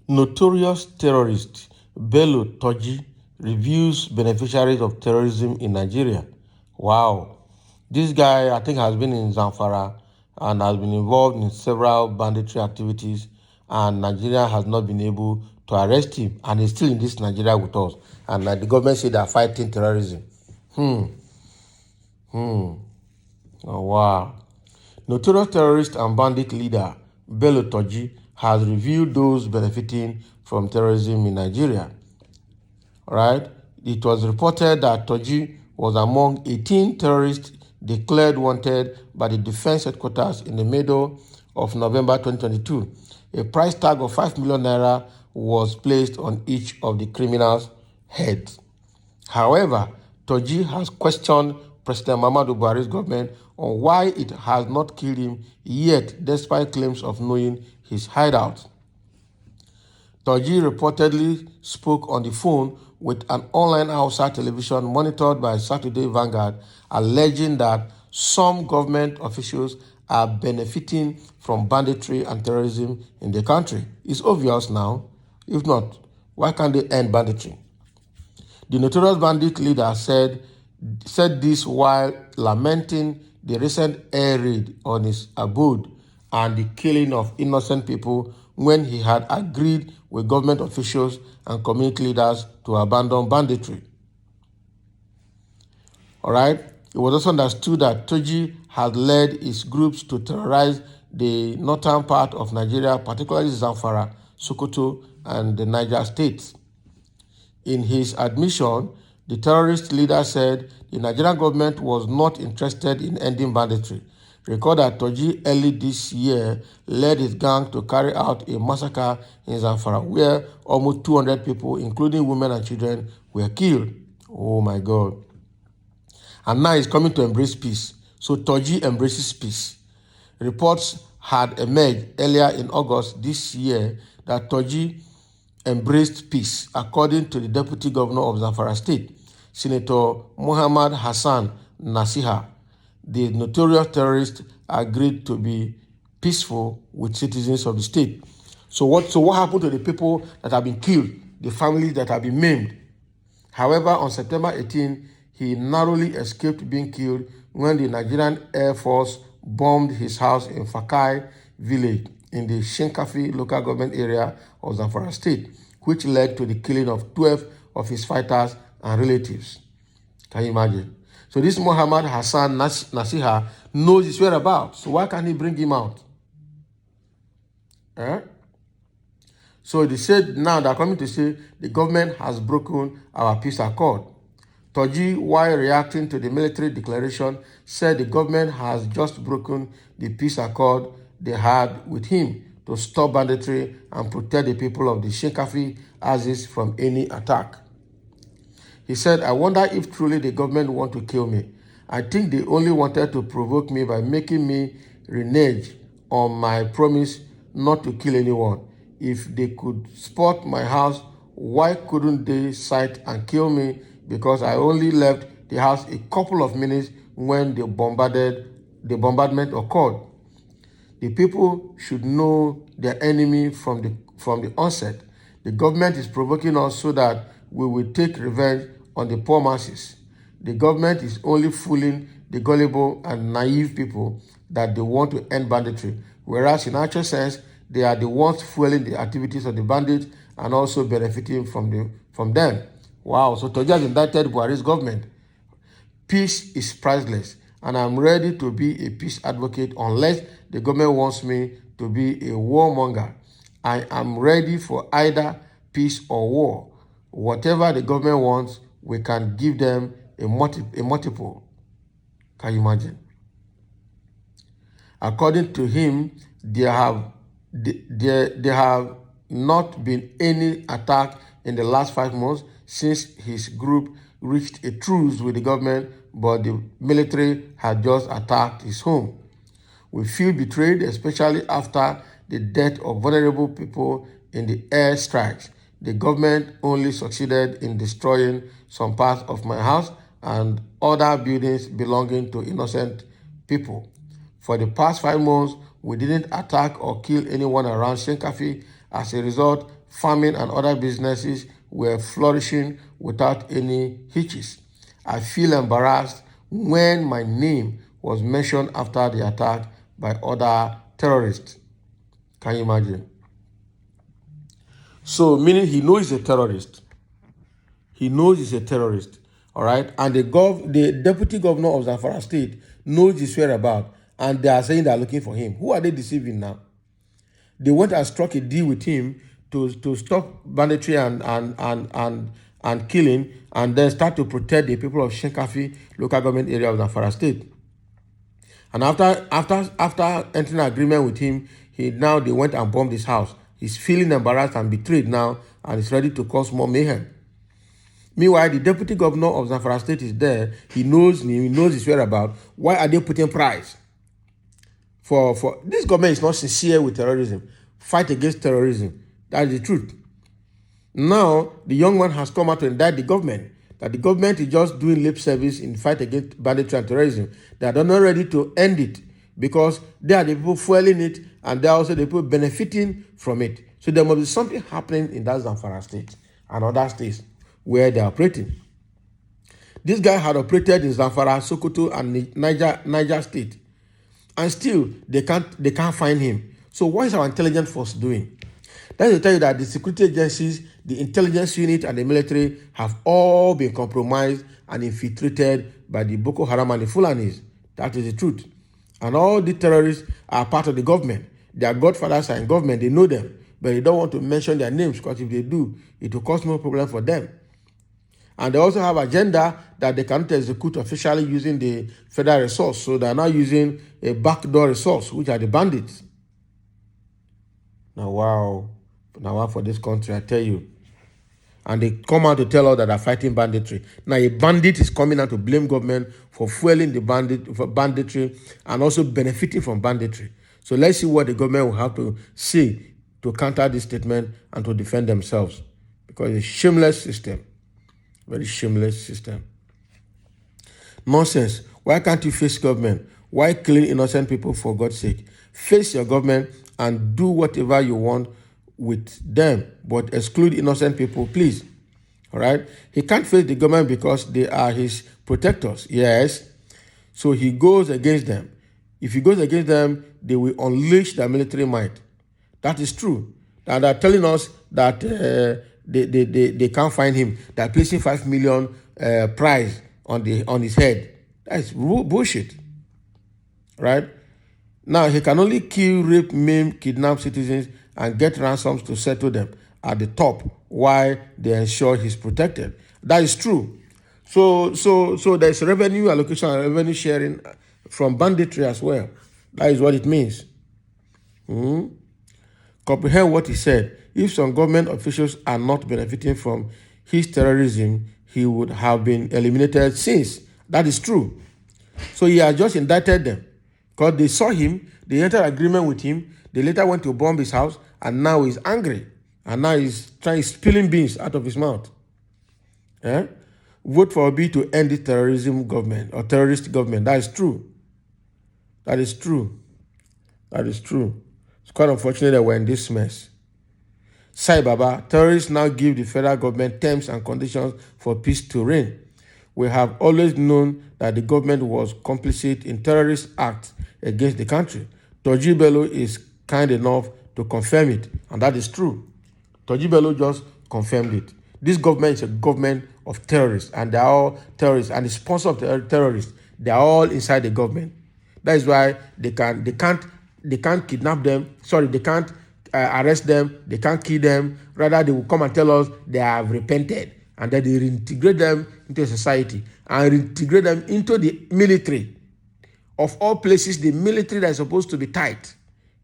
Notorious terrorist N0TOR1OUS reviews beneficiaries of terrorism in Nigeria. Wow. This guy, I think, has been in Zamfara and has been involved in several banditry activities, and Nigeria has not been able to arrest him, and he's still in this Nigeria with us. And the government said they are fighting terrorism. Oh, wow. Notorious terrorist and bandit leader N0TOR1OUS has reviewed those benefiting from terrorism in Nigeria. Right? It was reported that N0TOR1OUS was among 18 terrorists declared wanted by the Defense Headquarters in the middle of November 2022. A price tag of 5 million naira was placed on each of the criminals' heads. However, N0TOR1OUS has questioned President Muhammadu Buhari's government on why it has not killed him yet, despite claims of knowing his hideout. N0TOR1OUS reportedly spoke on the phone with an online Hausa television monitored by Saturday Vanguard, alleging that some government officials are benefiting from banditry and terrorism in the country. It's obvious now. If not, why can't they end banditry? The notorious bandit leader said this while lamenting the recent air raid on his abode and the killing of innocent people, when he had agreed with government officials and community leaders to abandon banditry. All right. It was also understood that N0TOR1OUS had led his groups to terrorize the northern part of Nigeria, particularly Zamfara, Sokoto, and the Niger states. In his admission, the terrorist leader said the Nigerian government was not interested in ending banditry. Recall that N0TOR1OUS early this year led his gang to carry out a massacre in Zamfara where almost 200 people, including women and children, were killed. Oh my God. And now he's coming to embrace peace. So N0TOR1OUS embraces peace. Reports had emerged earlier in August this year that N0TOR1OUS embraced peace, according to the Deputy Governor of Zamfara State, Senator Muhammad Hassan Nasiha. The notorious terrorist agreed to be peaceful with citizens of the state. So what happened to the people that have been killed, the families that have been maimed? However, on September 18, he narrowly escaped being killed when the Nigerian Air Force bombed his house in Fakai village in the Shinkafi local government area of Zamfara State, which led to the killing of 12 of his fighters and relatives. Can you imagine? So this Muhammad Hassan Nasiha knows his whereabouts. So why can't he bring him out? So they said now they're coming to say the government has broken our peace accord. N0TOR1OUS, while reacting to the military declaration, said the government has just broken the peace accord they had with him to stop banditry and protect the people of the Shinkafi axis from any attack. He said, I wonder if truly the government want to kill me. I think they only wanted to provoke me by making me renege on my promise not to kill anyone. If they could spot my house, why couldn't they sight and kill me? Because I only left the house a couple of minutes when the bombardment occurred. The people should know their enemy from the onset. The government is provoking us so that we will take revenge on the poor masses. The government is only fooling the gullible and naive people that they want to end banditry, whereas in actual sense, they are the ones fueling the activities of the bandits and also benefiting from them. Wow, so N0TOR1OUS has indicted Buhari's government. Peace is priceless, and I'm ready to be a peace advocate unless the government wants me to be a warmonger. I am ready for either peace or war. Whatever the government wants, we can give them a multiple. Can you imagine? According to him, there have not been any attack in the last 5 months since his group reached a truce with the government, but the military had just attacked his home. We feel betrayed, especially after the death of vulnerable people in the air strikes. The government only succeeded in destroying some parts of my house and other buildings belonging to innocent people. For the past 5 months, we didn't attack or kill anyone around Shinkafi. As a result, farming and other businesses were flourishing without any hitches. I feel embarrassed when my name was mentioned after the attack by other terrorists. Can you imagine? So, meaning he knows he's a terrorist. He knows he's a terrorist. All right. And the deputy governor of Zamfara State knows his whereabouts. And they are saying they are looking for him. Who are they deceiving now? They went and struck a deal with him to stop banditry and killing, and then start to protect the people of Shinkafi local government area of Zamfara State. And after entering an agreement with him, they went and bombed his house. He's feeling embarrassed and betrayed now, and is ready to cause more mayhem. Meanwhile, the deputy governor of Zamfara State is there. He knows his whereabouts. Why are they putting price? For this government is not sincere with terrorism. Fight against terrorism. That is the truth. Now, the young man has come out to indict the government, that the government is just doing lip service in fight against banditry and terrorism. They are not ready to end it because they are the people fueling it, and they are also the people benefiting from it. So there must be something happening in that Zamfara state and other states where they are operating. This guy had operated in Zamfara, Sokoto, and Niger state. And still, they can't find him. So what is our intelligence force doing? That's to tell you that the security agencies, the intelligence unit, and the military have all been compromised and infiltrated by the Boko Haram and the Fulanis. That is the truth. And all the terrorists are part of the government. Their godfathers are in government. They know them. But they don't want to mention their names, because if they do, it will cause more problem for them. And they also have agenda that they cannot execute officially using the federal resource. So they are now using a backdoor resource, which are the bandits. Now, wow for this country, I tell you. And they come out to tell us that they're fighting banditry. Now, a bandit is coming out to blame government for fueling the banditry and also benefiting from banditry. So let's see what the government will have to say to counter this statement and to defend themselves. Because it's a shameless system. Very shameless system. Nonsense. Why can't you face government? Why killing innocent people, for God's sake? Face your government and do whatever you want with them, but exclude innocent people, please. All right? He can't face the government because they are his protectors. Yes. So he goes against them. If he goes against them, they will unleash their military might. That is true. And they're telling us that they can't find him. They're placing 5 million prize on his head. That's bullshit. Right? Now, he can only kill, rape, maim, kidnap citizens and get ransoms to settle them at the top while they ensure he's protected. That is true. So there's revenue allocation and revenue sharing from banditry as well. That is what it means. Comprehend what he said. If some government officials are not benefiting from his terrorism, he would have been eliminated since. That is true. So he has just indicted them because they saw him, they entered agreement with him, they later went to bomb his house, and now he's angry. And now he's spilling beans out of his mouth. Vote for Obi to end the terrorism government or terrorist government. That is true. That is true. That is true. It's quite unfortunate that we're in this mess. Sai Baba, terrorists now give the federal government terms and conditions for peace to reign. We have always known that the government was complicit in terrorist acts against the country. Toji Bello is kind enough to confirm it, and that is true. Toji Bello just confirmed it. This government is a government of terrorists, and they are all terrorists, and the sponsor of the terrorists, they are all inside the government. That is why they can't kidnap them. Sorry, they can't arrest them. They can't kill them. Rather, they will come and tell us they have repented, and then they reintegrate them into society and reintegrate them into the military. Of all places, the military that is supposed to be tight,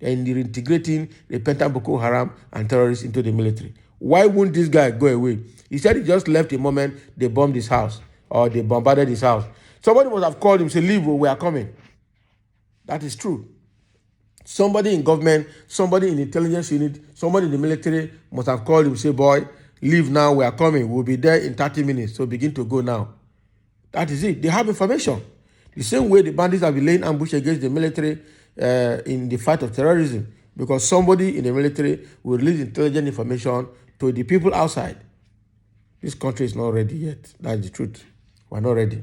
and they're reintegrating repentant Boko Haram and terrorists into the military. Why won't this guy go away? He said he just left the moment they bombed his house or they bombarded his house. Somebody must have called him, say, leave, we are coming. That is true. Somebody in government, somebody in the intelligence unit, somebody in the military must have called him, say, boy, leave now, we are coming. We'll be there in 30 minutes, so begin to go now. That is it. They have information. The same way the bandits have been laying ambush against the military in the fight of terrorism, because somebody in the military will release intelligent information to the people outside. This country is not ready yet. That's the truth. We're not ready.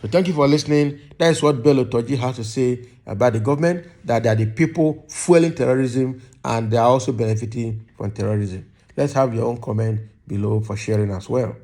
So thank you for listening. That is what Bello Turji has to say about the government, that they are the people fueling terrorism and they are also benefiting from terrorism. Let's have your own comment below for sharing as well.